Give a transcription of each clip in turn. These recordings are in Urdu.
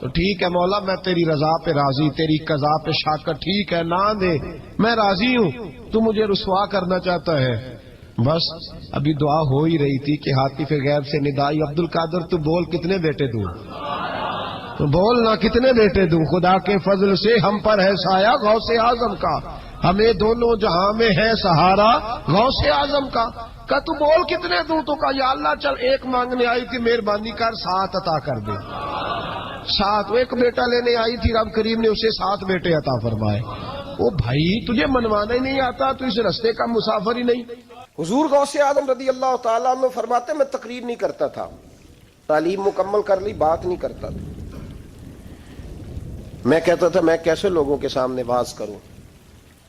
تو ٹھیک ہے مولا میں تیری رضا پہ راضی، تیری قضا پہ شاکر، ٹھیک ہے نہ دے میں راضی ہوں، تو مجھے رسوا کرنا چاہتا ہے۔ بس ابھی دعا ہو ہی رہی تھی کہ ہاتف غیب سے ندائی عبد القادر تو بول کتنے بیٹے دوں، تو بول نہ کتنے بیٹے دوں، خدا کے فضل سے ہم پر ہے سایہ غوث اعظم کا، ہمیں دونوں جہاں میں ہے سہارا غوث اعظم کا۔ کہ تو بول کتنے دوں، تو کہا یا اللہ چل ایک مانگنے آئی تھی مہربانی کر 7 عطا کر دے۔ 7 ایک بیٹا لینے آئی تھی، رب کریم نے اسے 7 بیٹے عطا فرمائے۔ او بھائی تجھے منوانا ہی نہیں آتا تو اس رستے کا مسافر ہی نہیں۔ حضور غوث اعظم رضی اللہ تعالیٰ عنہ فرماتے میں تقریر نہیں کرتا تھا، تعلیم مکمل کر لی بات نہیں کرتا تھا، میں کہتا تھا میں کیسے لوگوں کے سامنے واز کروں،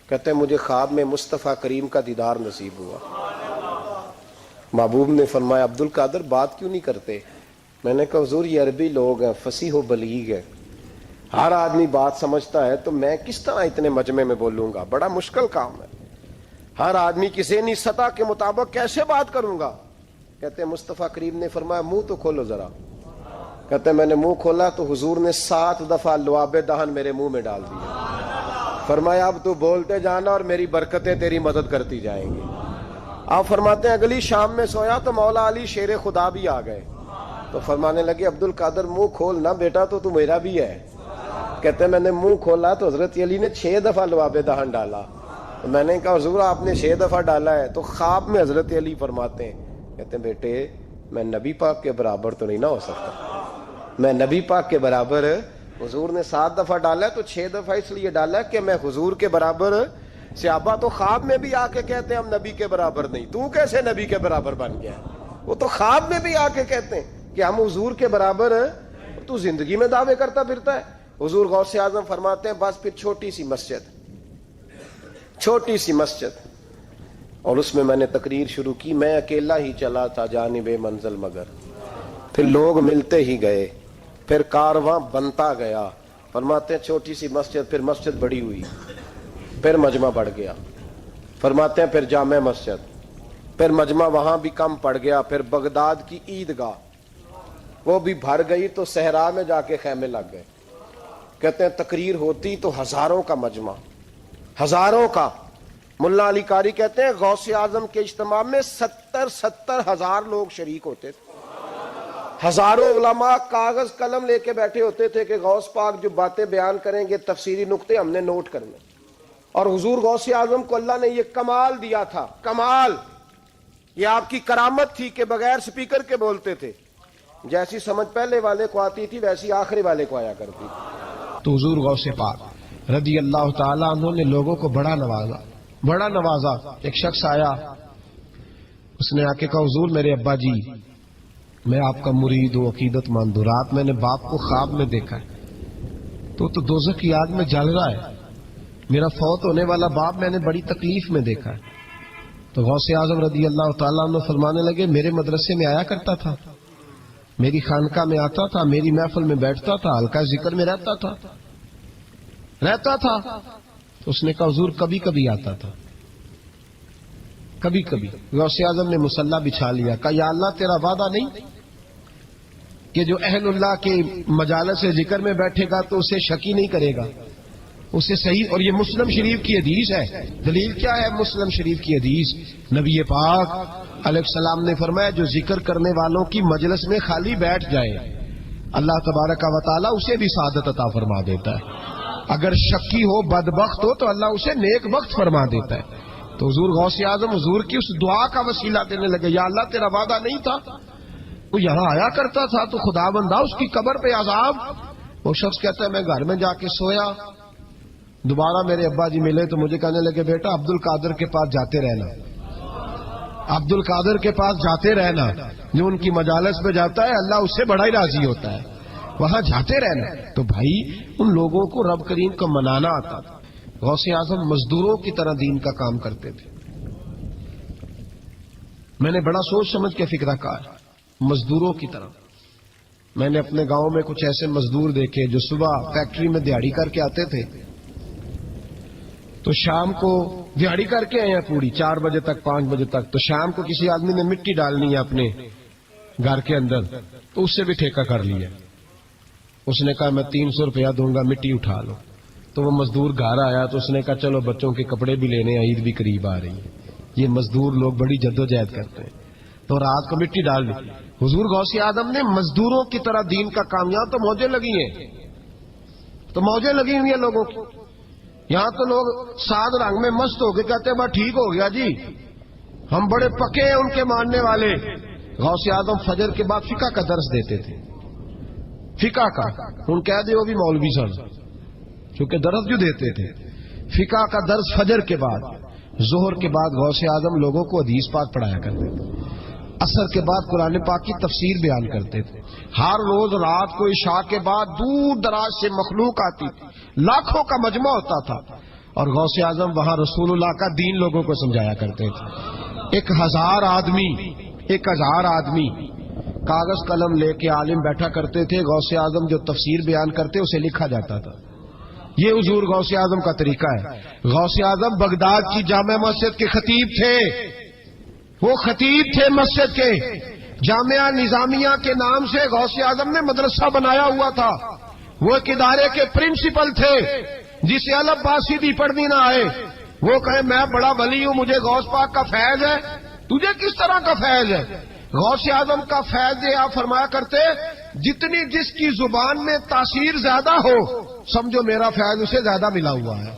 کہتے ہیں مجھے خواب میں مصطفیٰ کریم کا دیدار نصیب ہوا، محبوب نے فرمایا عبد القادر بات کیوں نہیں کرتے؟ میں نے کہا حضور یہ عربی لوگ ہیں، فصیح و بلیغ ہے، ہر آدمی بات سمجھتا ہے، تو میں کس طرح اتنے مجمع میں بولوں گا، بڑا مشکل کام ہے، ہر آدمی کی ذہنی سطح کے مطابق کیسے بات کروں گا؟ کہتے ہیں مصطفیٰ کریم نے فرمایا منہ تو کھولو ذرا، کہتے ہیں میں نے منہ کھولا تو حضور نے 7 دفعہ لعاب دہن میرے منہ میں ڈال دیا، فرمایا اب تو بولتے جانا اور میری برکتیں تیری مدد کرتی جائیں گی۔ آپ فرماتے ہیں اگلی شام میں سویا تو مولا علی شیر خدا بھی آ گئے، تو فرمانے لگے عبد القادر منہ کھول نہ بیٹا تو میرا بھی ہے۔ کہتے ہیں میں نے منہ کھولا تو حضرت علی نے 6 دفعہ لعاب دہن ڈالا، تو میں نے کہا حضور آپ نے 6 دفعہ ڈالا ہے، تو خواب میں حضرت علی فرماتے ہیں، کہتے ہیں بیٹے میں نبی پاک کے برابر تو نہیں نہ ہو سکتا، میں نبی پاک کے برابر، حضور نے 7 دفعہ ڈالا ہے تو 6 دفعہ اس لیے ڈالا کہ میں حضور کے برابر۔ صحابہ تو خواب میں بھی آ کے کہتے ہیں ہم نبی کے برابر نہیں، تو کیسے نبی کے برابر بن گیا؟ وہ تو خواب میں بھی آ کے کہتے ہیں کہ ہم حضور کے برابر ہیں، تو زندگی میں دعوے کرتا پھرتا ہے۔ حضور غوث اعظم فرماتے ہیں بس پھر چھوٹی سی مسجد اور اس میں نے تقریر شروع کی، میں اکیلا ہی چلا تھا جانب منزل مگر، پھر لوگ ملتے ہی گئے، پھر کارواں بنتا گیا۔ فرماتے ہیں چھوٹی سی مسجد، پھر مسجد بڑی ہوئی، پھر مجمع بڑھ گیا، فرماتے ہیں پھر جامع مسجد، پھر مجمع وہاں بھی کم پڑ گیا، پھر بغداد کی عیدگاہ وہ بھی بھر گئی تو صحرا میں جا کے خیمے لگ گئے۔ کہتے ہیں تقریر ہوتی تو ہزاروں کا مجمع، ہزاروں کا۔ ملا علی قاری کہتے ہیں غوث اعظم کے اجتماع میں 70 ہزار لوگ شریک ہوتے تھے، ہزاروں علماء کاغذ قلم لے کے بیٹھے ہوتے تھے کہ غوث پاک جو باتیں بیان کریں گے تفسیری نقطے ہم نے نوٹ کرنے، اور حضور غوث اعظم کو اللہ نے یہ کمال دیا تھا، کمال، یہ آپ کی کرامت تھی کہ بغیر سپیکر کے بولتے تھے، جیسی سمجھ پہلے والے کو آتی تھی ویسی آخری والے کو آیا کرتی تھی۔ تو حضور غوث پاک رضی اللہ تعالیٰ عنہ نے لوگوں کو بڑا نوازا۔ ایک شخص آیا، اس نے آ کے کہا حضور میرے ابا جی میں آپ کا مرید ہوں، عقیدت مند ہوں، رات میں نے باپ کو خواب میں دیکھا ہے تو دوزخ کی آگ میں جل رہا ہے، میرا فوت ہونے والا باپ میں نے بڑی تکلیف میں دیکھا ہے۔ تو غوث اعظم رضی اللہ تعالیٰ عنہ فرمانے لگے میرے مدرسے میں آیا کرتا تھا، میری خانقاہ میں آتا تھا، میری محفل میں بیٹھتا تھا، حلقہ ذکر میں رہتا تھا۔ تو اس نے کہا حضور کبھی کبھی آتا تھا، کبھی کبھی۔ غوث اعظم نے مصلی بچھا لیا، کہا یا اللہ تیرا وعدہ نہیں کہ جو اہل اللہ کے مجالس ذکر میں بیٹھے گا تو اسے شکی نہیں کرے گا، اسے صحیح۔ اور یہ مسلم شریف کی حدیث ہے، دلیل کیا ہے؟ مسلم شریف کی حدیث، نبی پاک علیہ السلام نے فرمایا جو ذکر کرنے والوں کی مجلس میں خالی بیٹھ جائے اللہ تبارک و تعالیٰ اسے بھی سعادت عطا فرما دیتا ہے، اگر شکی ہو بدبخت ہو تو اللہ اسے نیک بخت فرما دیتا ہے۔ تو حضور غوث اعظم حضور کی اس دعا کا وسیلہ دینے لگے، یا اللہ تیرا وعدہ نہیں تھا، وہ یہاں آیا کرتا تھا تو خدا بندہ اس کی قبر پہ عذاب۔ وہ شخص کہتا ہے میں گھر میں جا کے سویا، دوبارہ میرے ابا جی ملے تو مجھے کہنے لگے بیٹا عبد القادر کے پاس جاتے رہنا، عبد القادر کے پاس جاتے رہنا، جو ان کی مجالس میں جاتا ہے اللہ اس سے بڑا ہی راضی ہوتا ہے، وہاں جاتے رہنا۔ تو بھائی ان لوگوں کو رب کریم کو منانا آتا تھا۔ غوث اعظم مزدوروں کی طرح دین کا کام کرتے تھے، میں نے بڑا سوچ سمجھ کے فکرہ کہا، مزدوروں کی طرح۔ میں نے اپنے گاؤں میں کچھ ایسے مزدور دیکھے جو صبح فیکٹری میں دیہڑی کر کے آتے تھے تو شام کو دیہڑی کر کے آئے ہیں پوری 4 بجے تک 5 بجے تک، تو شام کو کسی آدمی نے مٹی ڈالنی ہے اپنے گھر کے اندر تو اس سے بھی ٹھیکہ کر لیا، اس نے کہا میں 300 روپیہ دوں گا، مٹی اٹھا لو. تو وہ مزدور گھر آیا تو اس نے کہا چلو بچوں کے کپڑے بھی لینے، عید بھی قریب آ رہی ہے. یہ مزدور لوگ بڑی جدوجہد کرتے ہیں. تو رات کو مٹی ڈال دی. حضور غوث اعظم نے مزدوروں کی طرح دین کا کامیاب، تو موجیں لگی ہیں، تو موجیں لگی ہوئی ہیں لوگوں کی. یہاں تو لوگ سات رنگ میں مست ہو کے کہتے ہیں بس ٹھیک ہو گیا جی، ہم بڑے پکے ہیں ان کے ماننے والے. غوث اعظم فجر کے بعد فقہ کا درس دیتے تھے، فقہ کا. ان کہہ دے وہ بھی مولوی سن، چونکہ درس جو دیتے تھے. فقہ کا درس فجر کے بعد، ظہر کے بعد غوث اعظم لوگوں کو حدیث پاک پڑھایا کرتے تھے. عصر کے بعد قرآن پاک کی تفسیر بیان کرتے تھے. ہر روز رات کو عشاء کے بعد دور دراز سے مخلوق آتی تھی، لاکھوں کا مجمع ہوتا تھا، اور غوث اعظم وہاں رسول اللہ کا دین لوگوں کو سمجھایا کرتے تھے. 1000 آدمی کاغذ قلم لے کے عالم بیٹھا کرتے تھے. غوث اعظم جو تفسیر بیان کرتے اسے لکھا جاتا تھا. یہ حضور غوث اعظم کا طریقہ ہے. غوث اعظم بغداد کی جامع مسجد کے خطیب تھے. وہ خطیب تھے مسجد کے. جامعہ نظامیہ کے نام سے غوث اعظم نے مدرسہ بنایا ہوا تھا. وہ ایک ادارے کے پرنسپل تھے. جسے الف با سیدھی پڑھنی نہ آئے وہ کہے میں بڑا ولی ہوں، مجھے غوث پاک کا فیض ہے. تجھے کس طرح کا فیض ہے؟ غوث اعظم کا فیض یہ آپ فرمایا کرتے جتنی جس کی زبان میں تاثیر زیادہ ہو سمجھو میرا فیض اسے زیادہ ملا ہوا ہے.